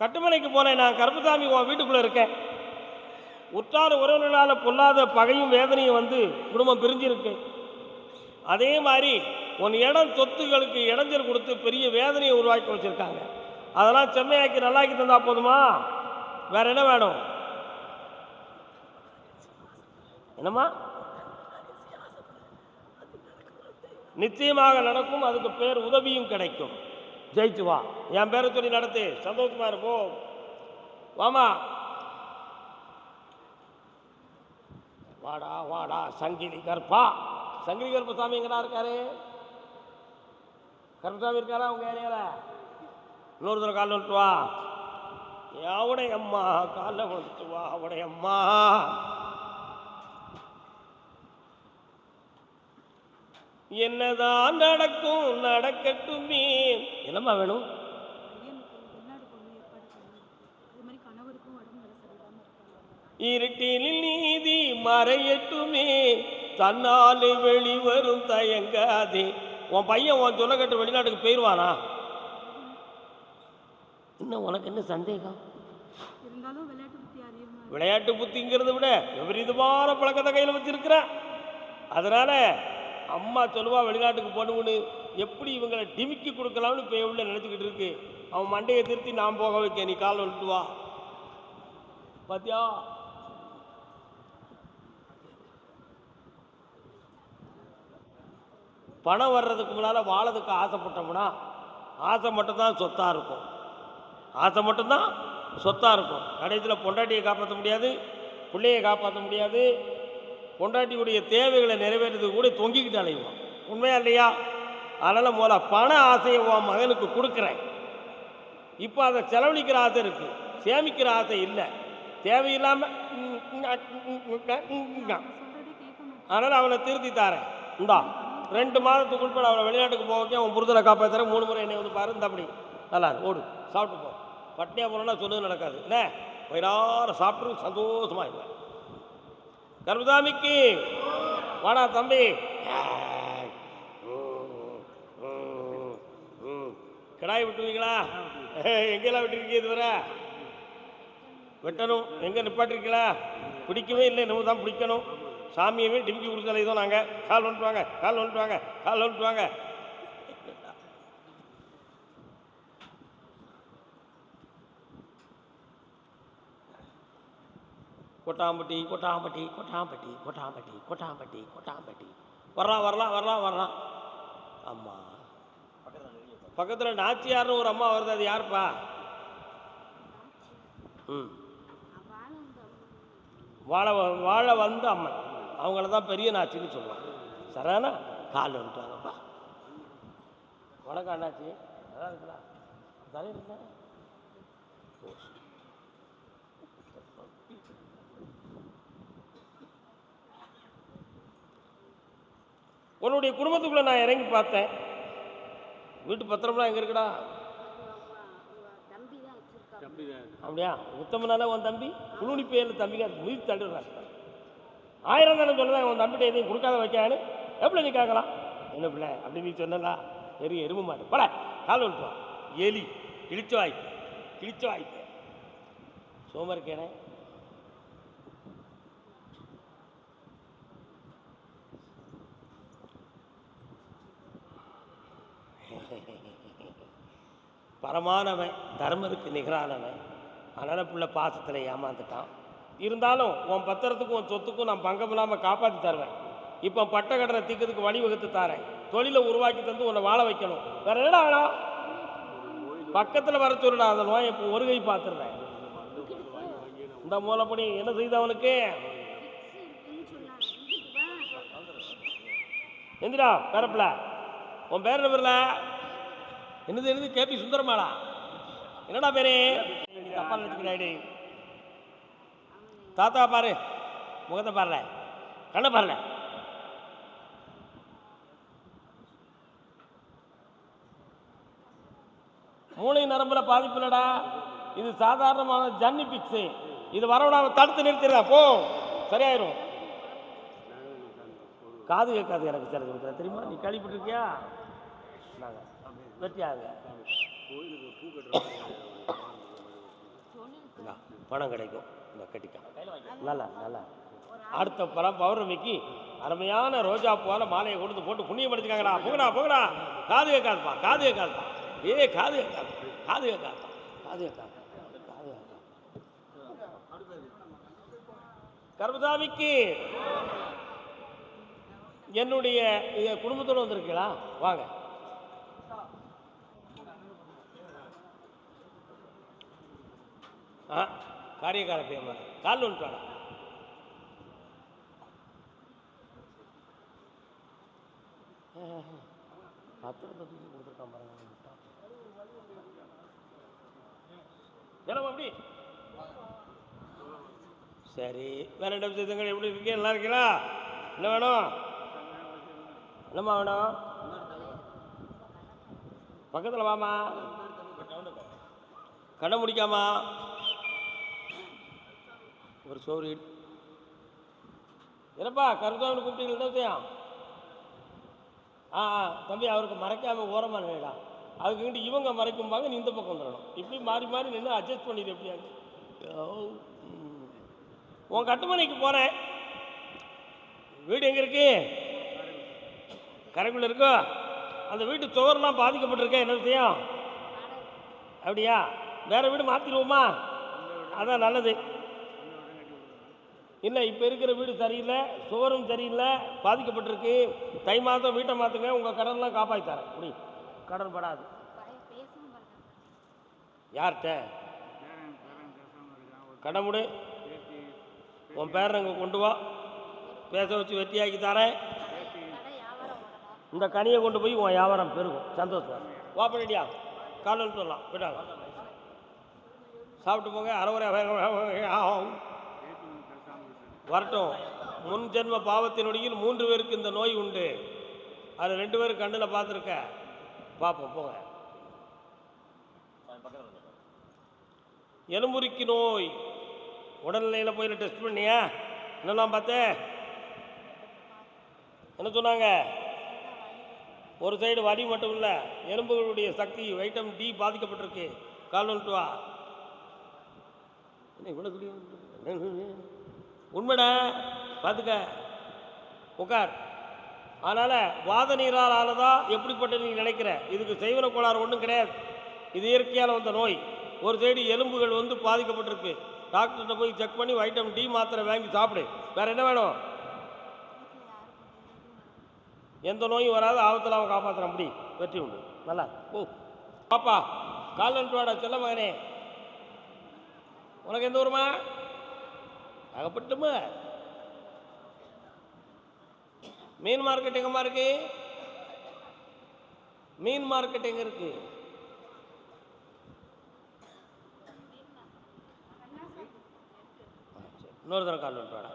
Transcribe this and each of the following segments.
கட்டுமலைக்கு போனேன். நான் கருப்புசாமி உன் வீட்டுக்குள்ளே இருக்கேன். உற்றார் உறவினர்களால் பொல்லாத பகையும் வேதனையும் வந்து குடும்பம் பிரிஞ்சிருக்கு. அதே மாதிரி உன் இடம் சொத்துகளுக்கு இடைஞ்சல் கொடுத்து பெரிய வேதனையை உருவாக்கி வச்சுருக்காங்க. அதெல்லாம் செம்மையாக்கி நல்லாக்கி தந்தா போதுமா? வேற என்ன வேணும்? என்னம்மா? நிச்சயமாக நடக்கும். அதுக்கு பேர் உதவியும் கிடைக்கும். ஜெயிச்சு வா. என் பேரை சொல்லி நடத்து. சந்தோஷமா இருப்போம். வாமா, வாடா வாடா சங்கிலி கற்பா. சங்கிலி கருப்ப சாமி எங்கடா இருக்காரு? கருப்பசாமி இருக்காரா உங்க ஏரியால? இன்னொரு தடவை காலில் வந்துட்டு வா. அவடைய அம்மா காலில் வந்துட்டு வா. அவடைய அம்மா என்னதான் நடக்கும் நடக்கட்டுமே. என்னம்மா வேணும்? இருட்டில் நீதி மறையட்டுமே, தன்னாலே வெளிவரும் தயங்காதே. உன் பையன் உன் சொல்ல கட்டு வெளிநாட்டுக்கு போயிடுவானா? இன்னும் உனக்கு என்ன சந்தேகம்? விளையாட்டு புத்திங்கிறத விட விபரீதமான பழக்கத்தை கையில் வச்சிருக்கிற. அதனால அம்மா சொல்லுவா வெளிநாட்டுக்கு போகணும்னு. எப்படி இவங்களை டிமிக்கி கொடுக்கலாம்னு இப்போ உள்ள நினச்சிக்கிட்டு இருக்கு. அவன் மண்டையை திருத்தி நான் போக வைக்க. நீ கால் வந்துட்டு வா. பாத்தியா? பணம் வர்றதுக்கு முன்னால் வாழறதுக்கு ஆசைப்பட்டோம்னா ஆசை மட்டும்தான் சொத்தாக இருக்கும். ஆசை மட்டும்தான் சொத்தாக இருக்கும். கடைசியில் பொண்டாட்டியை காப்பாற்ற முடியாது, பிள்ளையை காப்பாற்ற முடியாது. பொண்டாட்டியுடைய தேவைகளை நிறைவேறதுக்கு கூட தொங்கிக்கிட்டு அலைவான். உண்மையா இல்லையா? அதனால் முதல்ல பண ஆசையை உன் மகனுக்கு கொடுக்குறேன். இப்போ அதை செலவழிக்கிற ஆசை இருக்குது, சேமிக்கிற ஆசை இல்லை. தேவையில்லாமல் அதனால் அவனை திருத்தி தாரேன். இந்தா 2 மாதத்துக்குள்பட அவனை வெளிநாட்டுக்கு போக அவன் புரிதலை காப்பாற்றுறேன். 3 முறை என்னை வந்து பாரு. இந்த அப்படி நல்லா ஓடு, சாப்பிட்டு போ. பட்னியாக போனோன்னா சொன்னது நடக்காது. என்ன வயிறார சாப்பிட்டு சந்தோஷமாக இல்லை. கருப்புசாமிக்கு வாடா தம்பி. கிடாய் விட்டுவீங்களா? எங்கெல்லாம் விட்டுருக்கீங்க? இதுவரை வெட்டணும். எங்கே நிப்பாட்டிருக்கீங்களா? பிடிக்கவே இல்லை. நம்ம தான் பிடிக்கணும். சாமியவே டிமிக்கி கொடுத்தலை தான். நாங்கள் கால் வந்துட்டு வாங்க, கால் வந்துட்டு வாங்க, கால் வந்துட்டு வாங்க. கொட்டாம்பட்டி கொட்டாம்பட்டி கொட்டாம்பட்டி கொட்டாம்பட்டி கொட்டாம்பட்டி கொட்டாம்பட்டி வரலாம் வரலாம் வரலாம் வரலாம். அம்மா பக்கத்தில் நாச்சியார்னு ஒரு அம்மா வருது. அது யாருப்பா? வாழ வாழ வந்த அம்மன். அவங்கள தான் பெரிய நாச்சின்னு சொல்லுவாங்க. சரியானா? கால் வந்துட்டாங்கப்பா. வணக்கம் அண்ணாச்சி. நல்லா இருக்குங்களா? சரி இருக்குங்களா? உன்னுடைய குடும்பத்துக்குள்ளே நான் இறங்கி பார்த்தேன். வீட்டு பத்திரம்லாம் எங்கே இருக்குடா? அப்படியா? உத்தமனால உன் தம்பி குழுனி பேரில் தம்பிங்க மீதி தள்ளுறாங்க. 1000 தானே சொல்லுதான். உன் தம்பிட்ட எதையும் கொடுக்காத வைக்கான்னு எப்படி நீ கேட்கலாம்? என்ன பிள்ளை அப்படி நீ சொன்னா எரும மாட்டேன். பல கால் விட்டுவான். எலி கிழிச்ச வாய்ப்பு, கிழிச்ச வாய்ப்பு. சோமருக்கேனே பரமானவன், தர்மருக்கு நிகரானவன். அதனால் பிள்ளை பாசத்தில் ஏமாந்துட்டான். இருந்தாலும் உன் பத்திரத்துக்கும் உன் சொத்துக்கும் நான் பங்கம் இல்லாமல் காப்பாற்றி தருவேன். இப்போ பட்ட கடனை தீக்கிறதுக்கு வழிவகுத்து தாரேன். தொழிலை உருவாக்கி தந்து உன்னை வாழ வைக்கணும். வேற என்னடா வேணாம்? பக்கத்தில் வர சொல்லுடா. அந்த நோயை இப்போ ஒரு கை பார்த்துருவேன். இந்த மூலப்படி என்ன செய்தவனுக்கு எந்திரா பேரப்பிள்ள. உன் பேர் என்ன பேர்ல? என்னது கேபி சுந்தரமாடா? என்னடா பேரு? தப்பா நினைச்சுக்கிறாடி. தாத்தா பாரு, முகத்தை பாருல, கண்ணை பாருல. மூளை நரம்புல பாதிப்பு இல்லடா. இது சாதாரணமான ஜன்னி பிக்ஸு. இது வரவிடாம தடுத்து நிறுத்திடுறா. போ, சரியாயிரும். காது கேட்காது எனக்கு சில கொடுக்குற தெரியுமா? நீ கேள்விப்பட்டிருக்கியா? நாங்கள் வெட்டியாங்க இந்தா, பணம் கிடைக்கும். இந்த கட்டிக்கா நல்லா நல்லா. அடுத்த படம் பௌர்ணமிக்கு அருமையான ரோஜா போல மாலையை கொண்டு போட்டு புண்ணியம் படுத்திக்காங்கடா. போங்கடா போங்கடா. காது கேட்காதுப்பா, காது கேட்காதுப்பா. காது கேட்காது, காது கேட்காதுப்பா, காது கேட்காது, காது கேட்காது. கர்மசாமிக்கு என்னுடைய குடும்பத்தோடு வந்திருக்கீங்களா? வாங்க. காரியக்கார பையன் கால் வந்துட்டாடா. பத்திரத்தை தூக்கி கொடுத்துருக்கான் பாருங்க. அப்படி சரி. வேற என்ன விஷயங்கள் எப்படி இருக்கீங்க? நல்லா இருக்கீங்களா? என்ன வேணும்? என்னம்மா வேணும்? பக்கத்தில் வாமா. கண்ணை முடிக்காமா ஒரு சோறு. என்னப்பா கருத்தாவின்னு கூப்பிட்டீங்களா விஷயம்? தம்பி அவருக்கு மறைக்காம ஓரமாக நினைடா. அதுக்கிட்ட இவங்க மறைக்கும்பாங்க, நீ இந்த பக்கம் வந்துடணும். இப்படி மாறி மாறி நின்று அட்ஜஸ்ட் பண்ணிடு. எப்படியாங்க உன் கட்டுமனைக்கு போகிறேன். வீடு எங்கே இருக்கு? கரைக்குள்ள இருக்கோ? அந்த வீட்டு சுவரெல்லாம் பாதிக்கப்பட்டிருக்கேன். என்ன விஷயம்? அப்படியா? வேற வீடு மாற்றிடுவோமா? அதான் நல்லது. இல்லை, இப்போ இருக்கிற வீடு சரியில்லை, சுவரும் சரியில்லை, பாதிக்கப்பட்டிருக்கு. தை மாதம் வீட்டை மாற்றுங்க, உங்கள் கடன்லாம் காப்பாற்றி தரேன். அப்படி கடன் படாது. யார்கிட்ட கடன் முடி? உன் பேரன் இங்கே கொண்டு வா, பேச வச்சு வெட்டியாக்கி தரேன். இந்த கனியை கொண்டு போய் உன் வியாபாரம் பெருகும். சந்தோஷம். வா பண்ணிட்டியா? காலையில் சொல்லலாம். விட்டாங்க சாப்பிட்டு போங்க. அரைவரை வரட்டும். முன் ஜென்ம பாவத்தினுடைய 3 பேருக்கு இந்த நோய் உண்டு. அது 2 பேரும் கண்ணில் பார்த்துருக்க. பார்ப்போம் போங்க. எலும்புரிக்கு நோய் உடல்நிலையில் போய் டெஸ்ட் பண்ணியா? என்னெல்லாம் பார்த்தேன்? என்ன சொன்னாங்க? ஒரு சைடு வலி மட்டும் இல்லை, எலும்புகளுடைய சக்தி வைட்டமின் டி பாதிக்கப்பட்டிருக்கு. கால் வந்துட்டு வா. என்ன இவ்வளோ உண்மைடா, பார்த்துக்க. உட்கார். அதனால் வாத நீரால் ஆனதா எப்படிப்பட்ட நீ நினைக்கிற? இதுக்கு செய்வன கோளாறு ஒன்றும் கிடையாது. இது இயற்கையால் வந்த நோய். ஒரு சைடு எலும்புகள் வந்து பாதிக்கப்பட்டிருக்கு. டாக்டர்கிட்ட போய் செக் பண்ணி வைட்டமின் டி மாத்திரை வாங்கி சாப்பிடு. வேறு என்ன வேணும்? எந்த நோயும் வராது. ஆபத்தில் அவன் காப்பாற்றுறான். அப்படி வெற்றி உண்டு. நல்லா ஓ பாப்பா. கால் நட்டுவாடா செல்ல மகனே. உனக்கு எந்த ஊருமா? அகப்பட்டுமா? மீன் மார்க்கெட் எங்கம்மா இருக்கு? மீன் மார்க்கெட் எங்க இருக்கு? இன்னொரு தடவை கால் வந்துட்டு வாடா.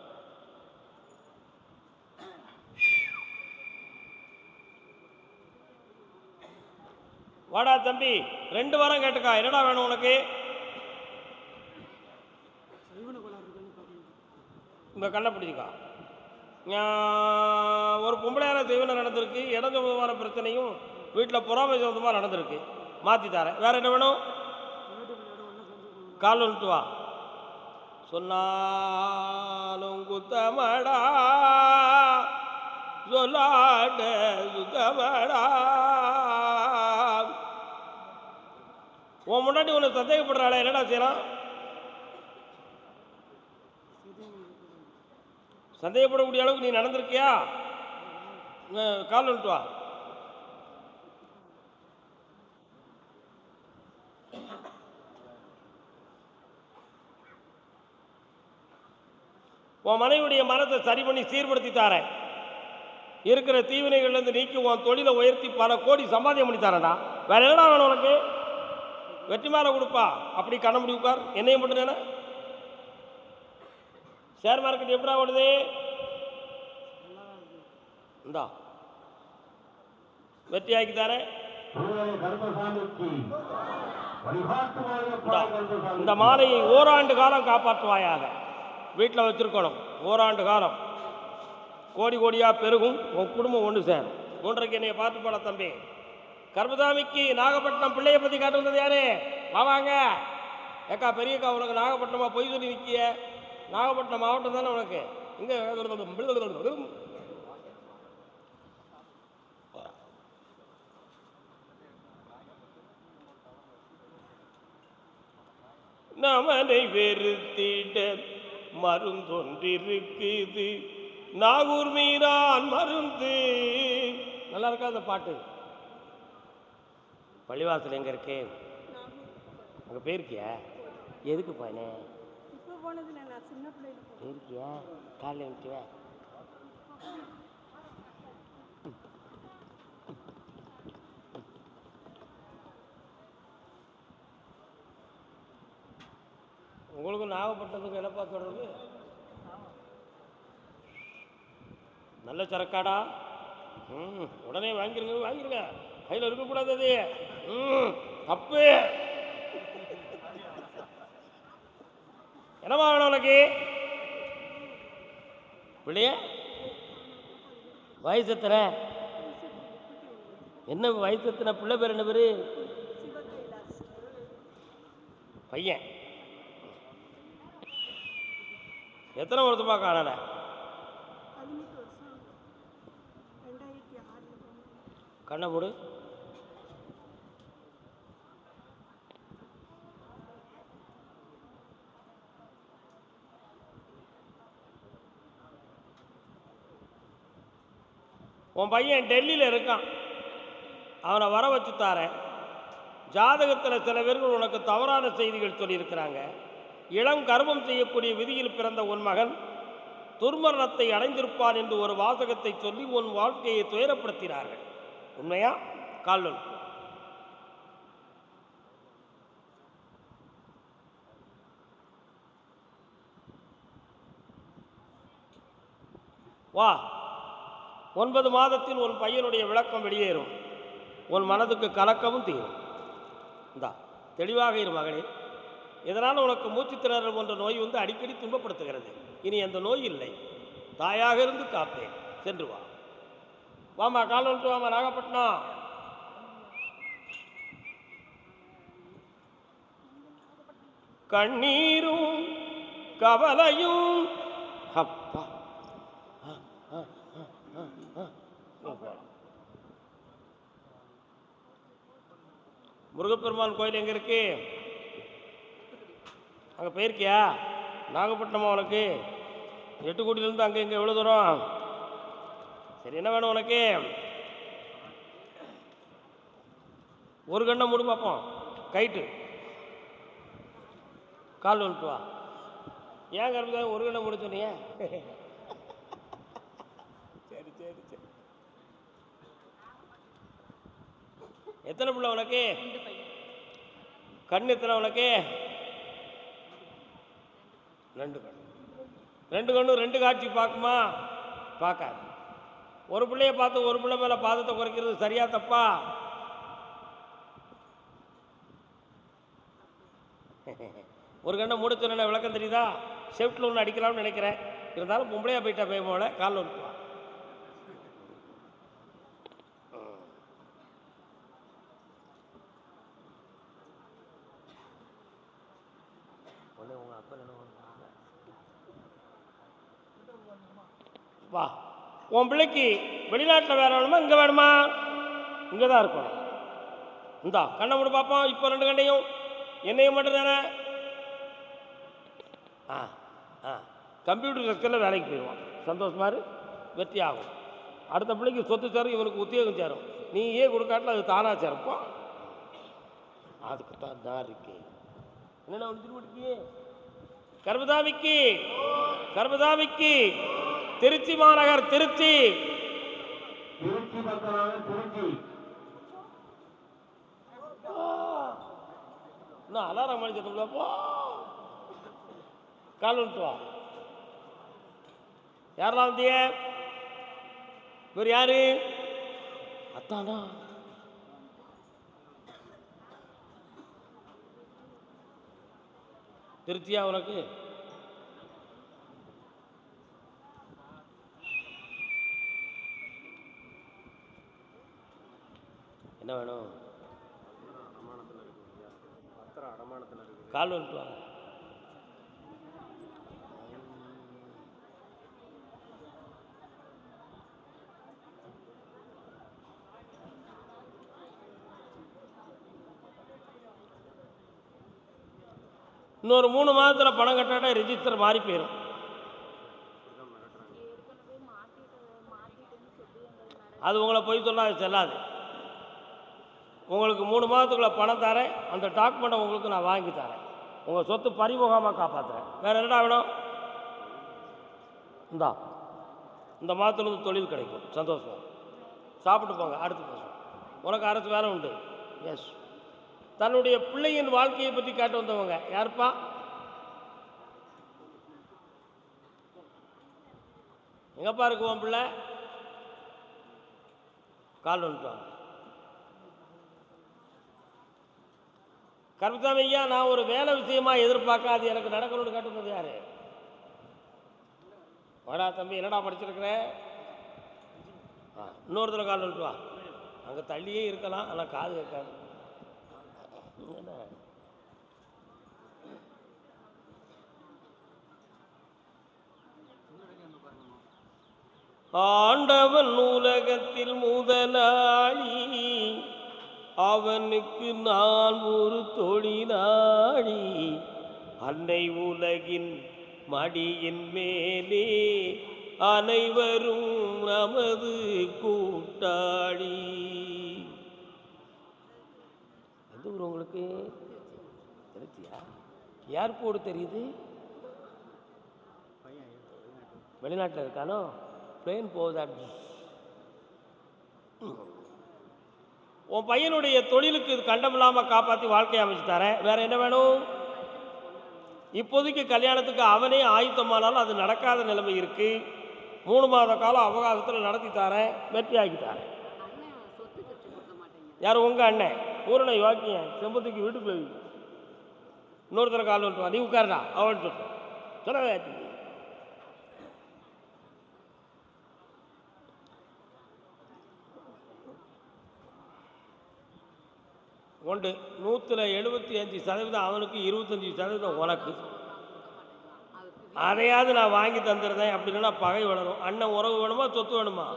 வாடா தம்பி, 2 வாரம் கேட்டுக்கா. என்னடா வேணும் உனக்கு? இந்த கண்ணை பிடிச்சிக்கா. ஒரு பொம்பளையார தெய்வனை நடந்திருக்கு. இடம் சம்பந்தமான பிரச்சனையும் வீட்டில் பொறாமை சம்பந்தமாக நடந்திருக்கு. மாற்றி தரேன். வேற என்ன வேணும்? கால் வந்துட்டு வா. சொன்னாலும் குத்தமடா, சொல்லாட சுத்தமடா. உன் முன்னாடி உன்னை சந்தேகப்படுறாளே, என்னடா செய்யலாம்? சந்தேகப்படக்கூடிய அளவுக்கு நீ நடந்திருக்கியா? கால் வந்துட்டு வா. உன் மனைவியுடைய மனத்தை சரி பண்ணி சீர்படுத்தி தாரேன். இருக்கிற தீவினைகள்லேருந்து நீக்கி உன் தொழிலை உயர்த்தி பல கோடி சம்பாதியம் பண்ணி தரேன்டா. வேற என்னடா வேணும் உனக்கு? வெற்றி மேலே கொடுப்பா. அப்படி கண்ண முடி உட்கார். என்னையும் மட்டும் ஷேர் மார்க்கெட் எப்படா ஓடுது? இந்தா வெற்றி ஆக்கி தரேன். இந்த மாலையை ஓராண்டு காலம் காப்பாற்றுவாயாக. வீட்டில் வச்சிருக்கணும். ஓராண்டு காலம் கோடி கோடியாக பெருகும். உன் குடும்பம் ஒன்று சேரும். 3:30 என்னைய பார்த்து போட தம்பி. கர்மசாமிக்கு நாகப்பட்டினம் பிள்ளையை பற்றி காட்டு வந்தது யாரு? வாங்க. ஏக்கா பெரியக்கா உனக்கு நாகப்பட்டினமா பொய் சொல்லி நிற்கிய? நாகப்பட்டினம் மாவட்டம் தானே உனக்கு. இங்கே நமனை வெறுத்திட மருந்தொன்றிருக்குது, நாகூர் மீரான் மருந்து. நல்லா இருக்கா அந்த பாட்டு? பள்ளிவாசல் எங்கே இருக்கு? அங்கே போயிருக்கியா? எதுக்கு போனே? போயிருக்கியா? காலையில் விட்டுவேன். உங்களுக்கு நாகப்பட்டினத்துக்கு என்னப்பா தொடர்பு? நல்ல சரக்காடா. உடனே வாங்கிருங்க வாங்கிருங்க, கையில் இருக்கக்கூடாது அது. தப்பு. என்னமா வேணும் உனக்கு? பிள்ளைய வயசு எத்தனை? என்ன வயசு எத்தனை? பிள்ளை பேர் என்ன பேரு? பையன் எத்தனை வருஷமா காணல? கண்ணை மூடு. உன் பையன் டெல்லியில் இருக்கான், அவனை வர வச்சு தாரேன். ஜாதகத்தில் சில பேர்கள் உனக்கு தவறான செய்திகள் சொல்லியிருக்கிறாங்க. இளம் கர்ப்பம் செய்யக்கூடிய விதியில் பிறந்த உன் மகன் துர்மரணத்தை அடைந்திருப்பான் என்று ஒரு வாசகத்தை சொல்லி உன் வாழ்க்கையை துயரப்படுத்தினார்கள். உண்மையா? கால்வன் வா. 9 மாதத்தில் உன் பையனுடைய விளக்கம் வெளியேறும், உன் மனதுக்கு கலக்கமும் தீரும். இந்தா தெளிவாக இரு மகளே. இதனால் உனக்கு மூச்சுத்திணறல் போன்ற நோய் வந்து அடிக்கடி துன்பப்படுத்துகிறது. இனி அந்த நோய் இல்லை, தாயாக இருந்து காப்பேன். சென்று வா. வாமா, கால் வந்துட்டு வாமா. நாகப்பட்டினம் கண்ணீரும் கவலையும் அப்பா. முருகப்பெருமான் கோயில் எங்கே இருக்கு? அங்கே போயிருக்கியா? நாகப்பட்டினமா உனக்கு? 8 கோடியிலேருந்து அங்கே இங்கே எவ்வளோ தூரம்? சரி, என்ன வேணும் உனக்கு? ஒரு கண்ணை மூடு பார்ப்போம். கைட்டு கால் வந்துட்டு வா. ஏன் கருப்புக்காக ஒரு கண்ணை மூட சொன்னீங்க? சரி சரி சரி. எத்தனை பிள்ளை உனக்கு? கண் எத்தனை உனக்கு? 2 கண். 2 கண்ணும் 2 காட்சி பார்க்குமா? பார்க்காது. ஒரு பிள்ளைய பார்த்து ஒரு பிள்ளை மேலே பாதத்தை குறைக்கிறது சரியா தப்பா? ஒரு கண்ணை மூட சொன்ன விளக்கம் தெரியுதா? ஷெஃப்டில் ஒன்று அடிக்கலாம்னு நினைக்கிறேன். இருந்தாலும் பொம்பளையா போயிட்டா போல காலில் வந்துட்டு வா. வா. உன் பிள்ளைக்கு வெளிநாட்டில் வேற வேணுமா இங்கே வேணுமா? இங்கே தான் இருக்கணும். இந்தா கண்ணை மூட பார்ப்போம். இப்போ 2 கண்ணையும் என்னையும் மட்டும் தானே. கம்ப்யூட்டர் செக்டரில் வேலைக்கு போயிடுவான். சந்தோஷமா இரு, வெற்றி ஆகும். அடுத்த பிள்ளைக்கு சொத்து சேரும், இவனுக்கு உத்தியோகம் சேரும். நீ ஏன் கொடுக்காட்டில் அது தானாக சேரப்போ. அதுக்கு தான் தான் இருக்கு. என்னென்ன ஒன்று திரும்பிட்டு கர்மதாமிக்கு கர்மதாமிக்கு திருச்சி மாநகர் திருச்சி அலாரம் அடிச்சப்போ கால் வந்துட்டு வா. யாரெல்லாம் வந்திய? இவர் யாரு? அத்தானா? திருச்சியா உனக்கு? என்ன வேணும்? பத்திரம் அடமானம் கால் வந்துட்டு வாங்க. இன்னொரு 3 மாதத்தில் பணம் கட்டாட்ட ரிஜிஸ்டர் மாறி போயிடும். அது உங்களை போய் சொன்னால் அது செல்லாது. உங்களுக்கு 3 மாதத்துக்குள்ளே பணம் தரேன், அந்த டாக்குமெண்ட்டை உங்களுக்கு நான் வாங்கி தரேன், உங்கள் சொத்து பறிமுகமாக காப்பாற்றுறேன். வேறு என்னடா வேணும்? இந்த மாதத்துலேருந்து தொழில் கிடைக்கும், சந்தோஷம். சாப்பிட்டு போங்க, அடுத்து பேசுவோம். உனக்கு அரசு வேலை உண்டு. எஸ். தன்னுடைய பிள்ளையின் வாழ்க்கையை பற்றி கேட்டு வந்தவங்க யாருப்பா? எங்கப்பா இருக்கு உன் பிள்ளை? கால் வந்துட்டாங்க. கருப்புசாமி ஐயா, நான் ஒரு வேலை விஷயமா எதிர்பார்க்க அது எனக்கு நடக்கணும்னு கேட்டு வந்தது யாரு? வாடா தம்பி, என்னடா படிச்சிருக்கிற? இன்னொருத்தர் கால் வந்துட்டு வா. அங்கே தள்ளியே இருக்கலாம், ஆனால் காது கேட்காது. ஆண்டவன் உலகத்தில் முதலாளி, அவனுக்கு நான் ஒரு தொழிலாளி. அன்னை உலகின் மடியின் மேலே அனைவரும் நமது கூட்டாளி. எந்த ஊர் உங்களுக்கு தெரிஞ்சியா? ஏர்போர்ட் தெரியுது? வெளிநாட்டில் இருக்கானோ? பிளேன் போகுதா? உன் பையனுடைய தொழிலுக்கு இது கண்டமில்லாமல் காப்பாற்றி வாழ்க்கையை அமைச்சு தரேன். வேற என்ன வேணும்? இப்போதைக்கு கல்யாணத்துக்கு அவனே ஆயத்தமானாலும் அது நடக்காத நிலைமை இருக்கு. 3 மாத காலம் அவகாசத்தில் நடத்தி தரேன், வெற்றியாக்கி தரேன். யார்? உங்க அண்ணன் பூரண யோக்கியன், செம்பத்துக்கு வீட்டுக்குள்ள. இன்னொருத்தர கால் வந்துட்டு, நீ உட்காருடா அவன் சொல்ல. ஒன்று 175% அவனுக்கு, 25% உனக்கு. அதையாவது நான் வாங்கி தந்துடுறேன். அப்படின்னா பகை வளரும். அண்ணன் உறவு வேணுமா சொத்து வேணுமா?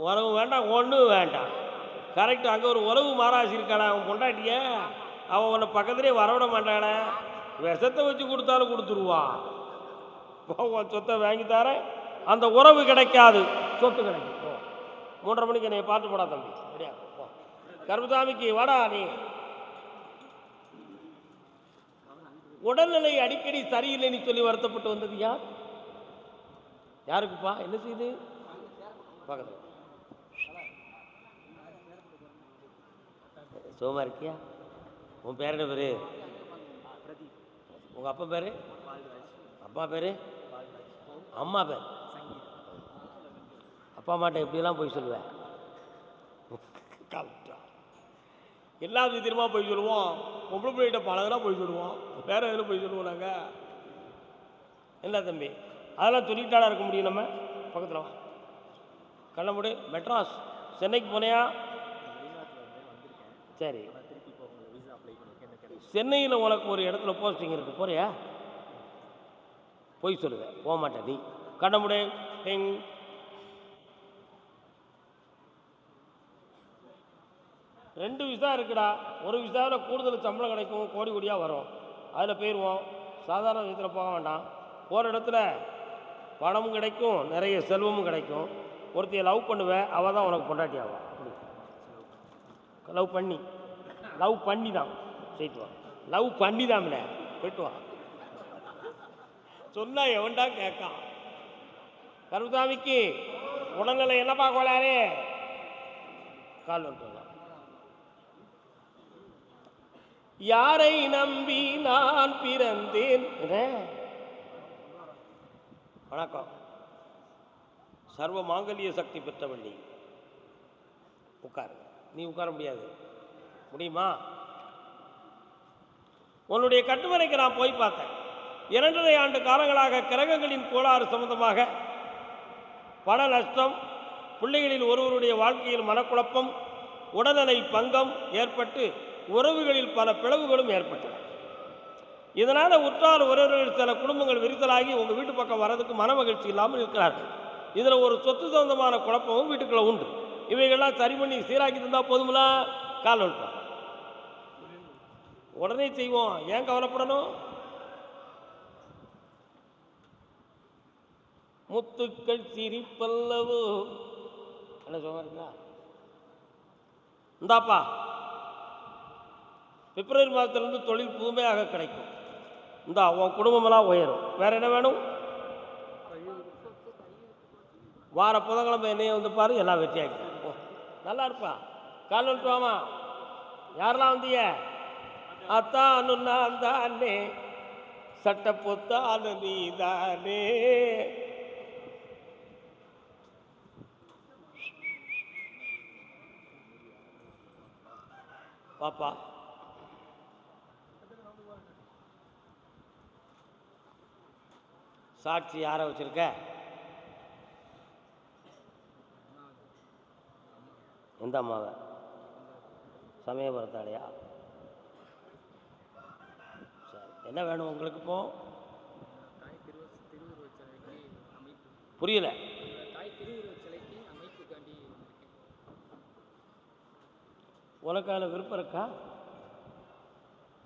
உறவு வேண்டாம், ஒன்றும் வேண்டாம். கரெக்டு. அங்கே ஒரு உறவு மாராசி இருக்காடா, அவன் பொண்டாட்டிய, அவன் உன்னை பக்கத்துலேயே வரவிட மாட்டானே. விஷத்தை வச்சு கொடுத்தாலும் கொடுத்துருவான். உன் சொத்தை வாங்கி தரேன், அந்த உறவு கிடைக்காது, சொத்து கிடைக்கும். 3:30 மணிக்கு என்னை பார்த்து போடா தம்பி. சரியா? கருப்புசாமிக்கு வாடா. நீ உடல்நிலை அடிக்கடி சரியில்லைன்னு சொல்லி வருத்தப்பட்டு வந்தது யார்? யாருக்குப்பா? என்ன செய்யுது? பக்கத்தில் சோமா இருக்கியா? உன் பேர் என்ன பேரு? உங்க அப்பா பேரு? அப்பா பேரு? அம்மா பேர்? அப்பா அம்மாட்ட எப்படியெல்லாம் போய் சொல்லுவேன்? எல்லா விதமா போய் சொல்லுவோம். பொம்பளை பிள்ளைகிட்ட பழகலாம் போய் சொல்லுவோம். வேற எதில் போய் சொல்லுவோம் நாங்கள்? என்ன தம்பி, அதெல்லாம் சொல்லிட்டாடா இருக்க முடியும் நம்ம? பக்கத்தில் வா, கண்ணமுடி. மெட்ராஸ், சென்னைக்கு போனியா? சரி, சென்னையில் உனக்கு ஒரு இடத்துல போஸ்டிங் இருக்கு, போறியா? போய் சொல்லுவேன், போக மாட்டேன் நீ. கண்ணமுடி. 2 விசா இருக்குடா. ஒரு விசாவில் கூடுதல் சம்பளம் கிடைக்கும், கோடி கோடியாக வரும். அதில் போயிடுவோம். சாதாரண விதத்தில் போக வேண்டாம். போகிற இடத்துல பணமும் கிடைக்கும், நிறைய செல்வமும் கிடைக்கும். ஒருத்தையை லவ் பண்ணுவேன், அவள் தான் உனக்கு பொண்டாட்டி ஆகும். லவ் பண்ணி தான் போயிட்டு வா. லவ் பண்ணி தான் போயிட்டு வா. சொன்னா எவன்டா கேட்கான்? கருப்புசாமிக்கு உடல்நிலை என்னப்பா கோளாறு? கால் வந்துட்டு யாரை நம்பி நான் பிறந்தேன்? வணக்கம். சர்வ மாங்கல்ய சக்தி பெற்றவள்ளி, உட்காரு. நீ உட்கார முடியாது. முடியுமா? உன்னுடைய கட்டுமனைக்கு நான் போய் பார்த்தேன். 2.5 ஆண்டு காலங்களாக கிரகங்களின் கோளாறு சம்பந்தமாக பண நஷ்டம், பிள்ளைகளில் ஒருவருடைய வாழ்க்கையில் மனக்குழப்பம், உடல்நிலை பங்கம் ஏற்பட்டு உறவுகளில் பல பிளவுகளும் ஏற்பட்டன. இதனால் உற்றார் உறவினர்கள் சில குடும்பங்கள் விரிசலாகி உங்கள் வீட்டு பக்கம் வர்றதுக்கு மன மகிழ்ச்சி இல்லாமல் இருக்கிறார்கள். இதில் ஒரு சொத்து சொந்தமான குழப்பமும் வீட்டுக்குள்ளே உண்டு. இவைகள்லாம் சரி பண்ணி சீராக்கி தந்தால் போதுங்களா? கால் வந்துட்டோம், உடனே செய்வோம், ஏன் கவலைப்படணும்? முத்துக்கள் சிரிப்பல்லவோ என்ன சொல்றீங்களா? இந்தாப்பா, பிப்ரவரி மாதத்திலிருந்து தொழில் புதுமையாக கிடைக்கும். இந்தா உன் குடும்பமெல்லாம் உயரும். வேற என்ன வேணும்? வார புதன்கிழமை என்னையே வந்து பாரு, எல்லாம் வெற்றியாக்கிட்டேன். நல்லா இருப்பா. கால் வந்துட்டுவாமா. யாரெல்லாம் வந்தீங்க? அத்தானு நான் தானே, சட்ட பொத்தானு நீ தானே. பாப்பா, சாட்சி யாரை வச்சிருக்க? எந்த அம்மாவை? சமயபுரத்தாலையா? சரி, என்ன வேணும் உங்களுக்கு? இப்போ புரியல. உனக்கு அதில் விருப்பம் இருக்கா?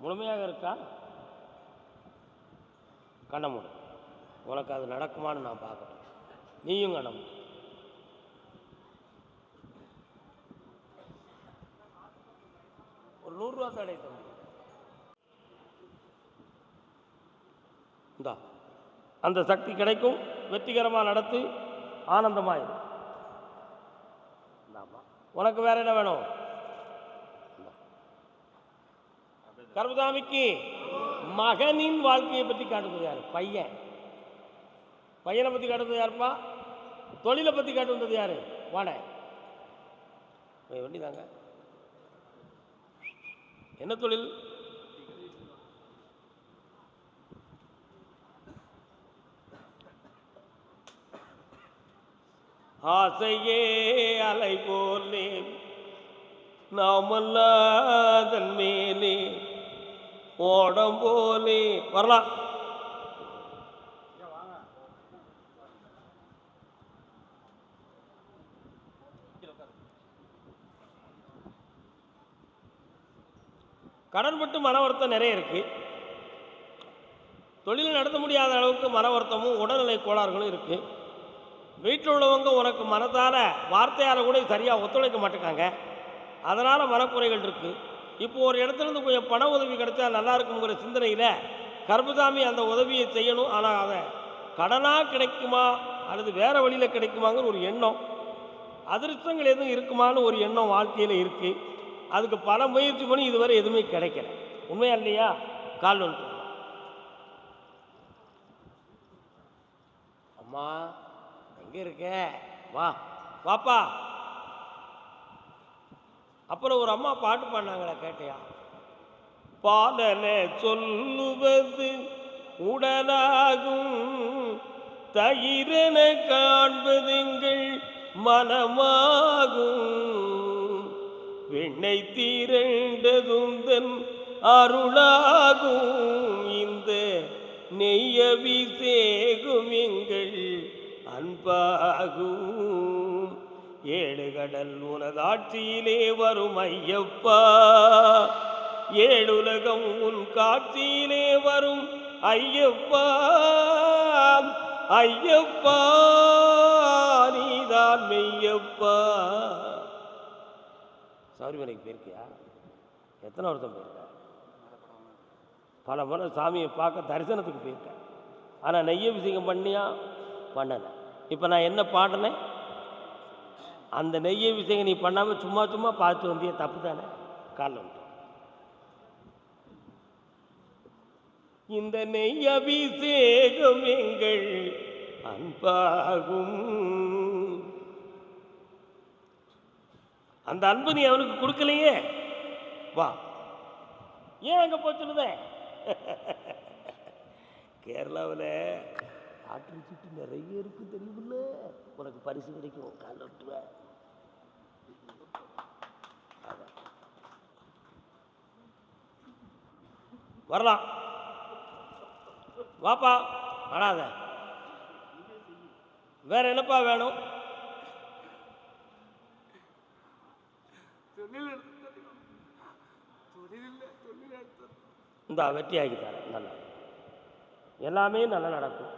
முழுமையாக இருக்கா? கண்ணமுடு. உனக்கு அது நடக்குமான்னு நான் பார்க்கணும். நீயும் கண்ணமுடு. ஒரு 100 ரூபா தடை தம்பி. இந்தா, அந்த சக்தி கிடைக்கும். வெற்றிகரமாக நடத்து, ஆனந்தமாயிரும். உனக்கு வேற என்ன வேணும்? கர்மசாமிக்கு மகனின் வாழ்க்கையை பற்றி காட்டுவது யார்? பையன். பையனை பற்றி காட்டுவது யாருப்பா? தொழிலை பற்றி காட்டு வந்தது யாரு? வாட வண்டி தாங்க. என்ன தொழில்? ஆசையே அலை போலே நாமல்லாதன் மேலே ஓடம் போலே வரலாம். கடன்பட்டு மன வருத்தம் நிறைய இருக்கு. தொழில் நடத்த முடியாத அளவுக்கு மன வருத்தமும் உடல்நிலை கோளாறுகளும் இருக்கு. வீட்டில் உள்ளவங்க உனக்கு மனதால் வார்த்தையால் கூட சரியாக ஒத்துழைக்க மாட்டேங்காங்க. அதனால் மனக்குறைகள் இருக்குது. இப்போ ஒரு இடத்துலேருந்து கொஞ்சம் பண உதவி கிடைச்சா நல்லா இருக்குங்கிற சிந்தனையில் கர்மசாமி அந்த உதவியை செய்யணும். ஆனால் அதை கடனாக கிடைக்குமா அல்லது வேறு வழியில் கிடைக்குமாங்கிற ஒரு எண்ணம், அதிர்ஷ்டங்கள் எதுவும் இருக்குமான்னு ஒரு எண்ணம் வாழ்க்கையில் இருக்குது. அதுக்கு பல முயற்சி பண்ணி இதுவரை எதுவுமே கிடைக்கல. உண்மையா இல்லையா? கால் வந்து அம்மா எங்கே இருக்க? வா வாப்பா. அப்புறம் ஒரு அம்மா பாட்டு பாடினாங்களே, கேட்டியா? பாலன சொல்லுவது உடலாகும், தயிரென காண்பதுங்கள் மனமாகும், வெண்ணை தீரண்டதுந்தன் அருளாகும், இந்த நெய்யபிஷேகம் எங்கள் அன்பாகும், ஏழு கடல் உனதாட்சியிலே வரும் ஐயப்பா, ஏழுலகம் உன் காட்சியிலே வரும் ஐயப்பா, ஐயப்பா நீதான் மெய்யப்பா. சபரிமலைக்கு போயிருக்கியா? எத்தனை வருஷம் போயிருக்க? பல முறை சாமியை பார்க்க தரிசனத்துக்கு போயிருக்கேன். ஆனால் நெய்யபிஷேகம் பண்ணியா? பண்ணலை. இப்போ நான் என்ன பாடினேன்? அந்த நெய்யபிஷேகம் நீ பண்ணாமல் சும்மா சும்மா பார்த்து வந்திய தப்பு தானே? காலில் வந்து இந்த நெய்யபிஷேகம் எங்கள் அன்பாகும், அந்த அன்பு நீ அவனுக்கு கொடுக்கலையே. வா, ஏன் அங்கே போச்சுடுதே? கேரளாவில் ஆற்று சுற்றி நிறைய இருக்கு தெரியுமில்ல, உனக்கு பரிசு கிடைக்கும். கால் விட்டுவேன். வரலாம். வாப்பா, அழாத. வேற என்னப்பா வேணும்? இந்த வெற்றி ஆகிட்டாரு. நல்லா எல்லாமே நல்லா நடக்கும்.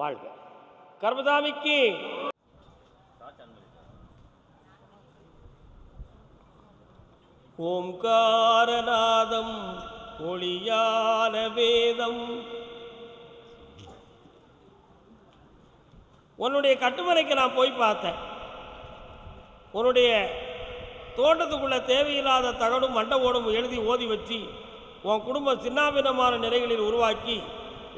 வாழ்க. கர்மசாமிக்கு ஓம்காரநாதம் ஒளியான வேதம். உன்னுடைய கட்டுமனைக்கு நான் போய் பார்த்தேன். உன்னுடைய தோட்டத்துக்குள்ள தேவையில்லாத தகடும் மண்டை ஓடும் எழுதி ஓதி வச்சு உன் குடும்பம் சின்னாபின்னமான நிலைகளில் உருவாக்கி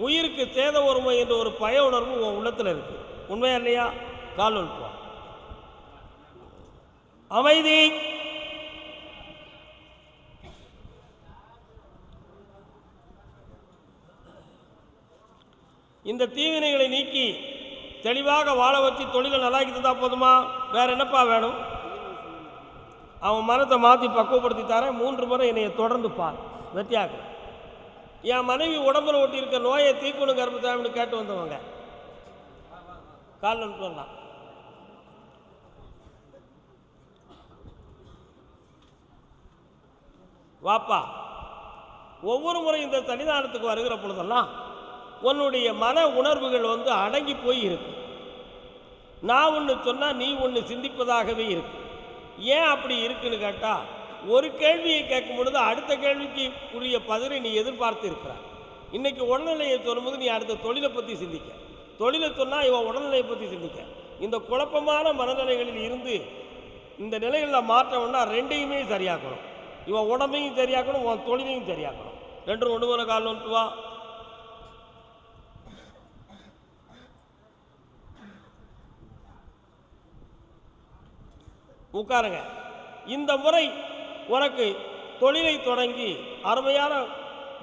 உயிருக்கு சேத ஒருமை என்ற ஒரு பய உணர்வு உன் உள்ளத்தில் இருக்கு. உண்மையா இல்லையா? கால் ஒன்றுவா. அமைதி. இந்த தீவினைகளை நீக்கி தெளிவாக வாழ வச்சு தொழிலை நல்லாக்கி தந்தா போதுமா? வேற என்னப்பா வேணும்? அவன் மனத்தை மாற்றி பக்குவப்படுத்தி தரேன். 3 முறை என்னைய தொடர்ந்து பார், வெற்றியாக்கு. என் மனைவி உடம்புல ஒட்டி இருக்க நோயை தீக்கணும் கர்மசாமின்னு கேட்டு வந்தவங்க கால் வரலாம். வாப்பா, ஒவ்வொரு முறை இந்த சன்னிதானத்துக்கு வருகிற பொழுதெல்லாம் உன்னுடைய மன உணர்வுகள் அடங்கி போய் இருக்கு. நான் ஒன்று சொன்னால் நீ ஒன்று சிந்திப்பதாகவே இருக்கு. ஏன் அப்படி இருக்குன்னு கேட்டால், ஒரு கேள்வியை கேட்கும் பொழுது அடுத்த கேள்விக்கு உரிய பதிலை நீ எதிர்பார்த்து இருக்கிறாய். இன்றைக்கி உடல்நிலையை சொல்லும்போது நீ அடுத்த தொழிலை பற்றி சிந்திக்க, தொழிலை சொன்னால் இவன் உடல்நிலையை பற்றி சிந்திக்க. இந்த குழப்பமான மனநிலைகளில் இருந்து இந்த நிலைகளில் மாற்றம்னா ரெண்டையுமே சரியாக்கணும். இவன் உடம்பையும் சரியாக்கணும், உன் தொழிலையும் சரியாக்கணும். 2 ஒன்று போல கால் வந்துட்டு வா. உட்காருங்க. இந்த முறை உனக்கு தொழிலை தொடங்கி அருமையான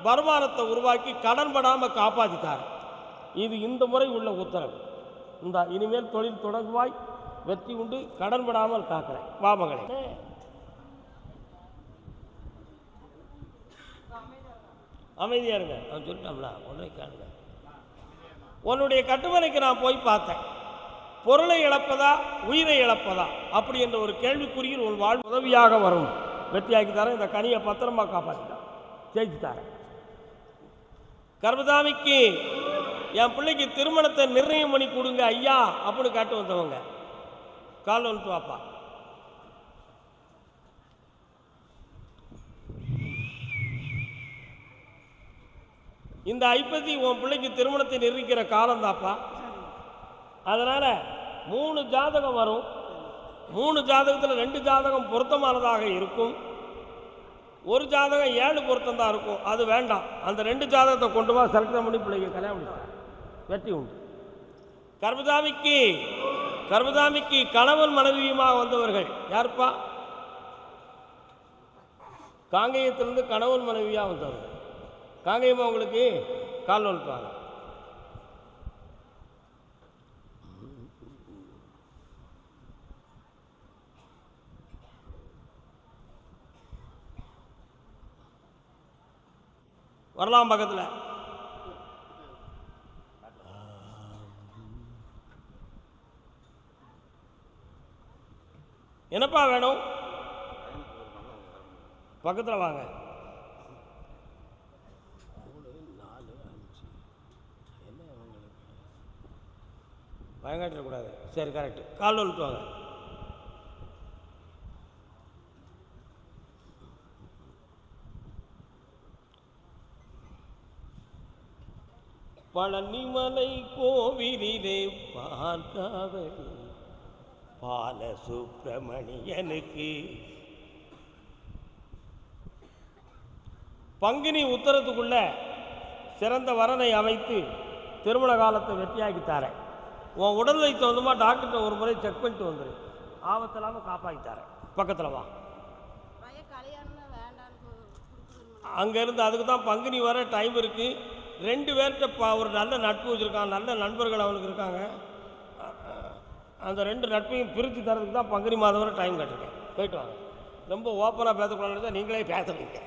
வருமானத்தை உருவாக்கி கடன் படாமல் காப்பாற்றித்தார். இது இந்த முறை உள்ள உத்தரவு. இந்த இனிமேல் தொழில் தொடங்குவாய், வெற்றி உண்டு, கடன் படாமல் காக்கிறேன். வா மகளே. அமைதியா இருங்க. அவன் சொல்லிட்டாங்களா? ஒன்றை காணுங்க. உன்னுடைய கட்டுமனைக்கு நான் போய் பார்த்தேன். பொருளை இழப்பதா உயிரை இழப்பதா அப்படி என்ற ஒரு கேள்விக்குறியில் உன் வாழ்வு உதவியாக வரும். வெற்றியாக்கி தரேன். இந்த கனியை பத்திரமா காப்பாற்றிட்டான், ஜெயிச்சு தரேன். கர்மசாமிக்கு என் பிள்ளைக்கு திருமணத்தை நிர்ணயம் பண்ணி கொடுங்க ஐயா அப்படின்னு கேட்டு வந்தவங்க கால் வந்துட்டு வாப்பா. இந்த ஐப்பசி உன் பிள்ளைக்கு திருமணத்தை நிர்ணயிக்கிற காலம் தாப்பா. அதனால் 3 ஜாதகம் வரும். 3 ஜாதகத்தில் 2 ஜாதகம் பொருத்தமானதாக இருக்கும். ஒரு ஜாதகம் 7 பொருத்தம் தான் இருக்கும். அது வேண்டாம். அந்த 2 ஜாதகத்தை கொண்டு வா, செலக்ட் பண்ணி பிள்ளைங்க கல்யாணம் பண்ணிட்டாங்க, வெற்றி உண்டு. கர்மசாமிக்கு கணவன் மனைவியுமாக வந்தவர்கள் யாருப்பா? காங்கேயத்திலிருந்து கணவன் மனைவியாக வந்தவர்கள். காங்கேயமா உங்களுக்கு கால் வந்துட்டாங்க. வரலாம் பக்கத்தில். என்னப்பா வேணும்? பக்கத்தில் வாங்க. 3, 4, 5 என்ன பயங்காட்டிடக்கூடாது. சரி, கரெக்டு. கால் வந்துட்டு வாங்க. பழனிமலை கோவிலிலே பார்க்காவடி பாலசுப்பிரமணியனுக்கு பங்குனி உத்தரத்துக்குள்ள சிறந்த வரனை அமைத்து திருமண காலத்தை வெற்றியாக்கி தரேன். உன் உடல்நிலை தகுந்தமாக டாக்டர்கிட்ட ஒரு முறை செக் பண்ணிட்டு வந்துடு. ஆபத்தில்லாமல் காப்பாற்றி தரேன். பக்கத்தில் வா. அங்கேருந்து அதுக்கு தான் பங்குனி வர டைம் இருக்குது. 2 பேர்கிட்ட ஒரு நல்ல நட்பு வச்சுருக்கான், நல்ல நண்பர்கள் அவனுக்கு இருக்காங்க. அந்த 2 நட்பையும் பிரித்து தரதுக்கு தான் பங்குனி மாதம் வரை டைம் கட்டிருக்கேன். போயிட்டு வாங்க. ரொம்ப ஓப்பனாக பேசக்கூடாதுன்னு தான் நீங்களே பேச வைங்க.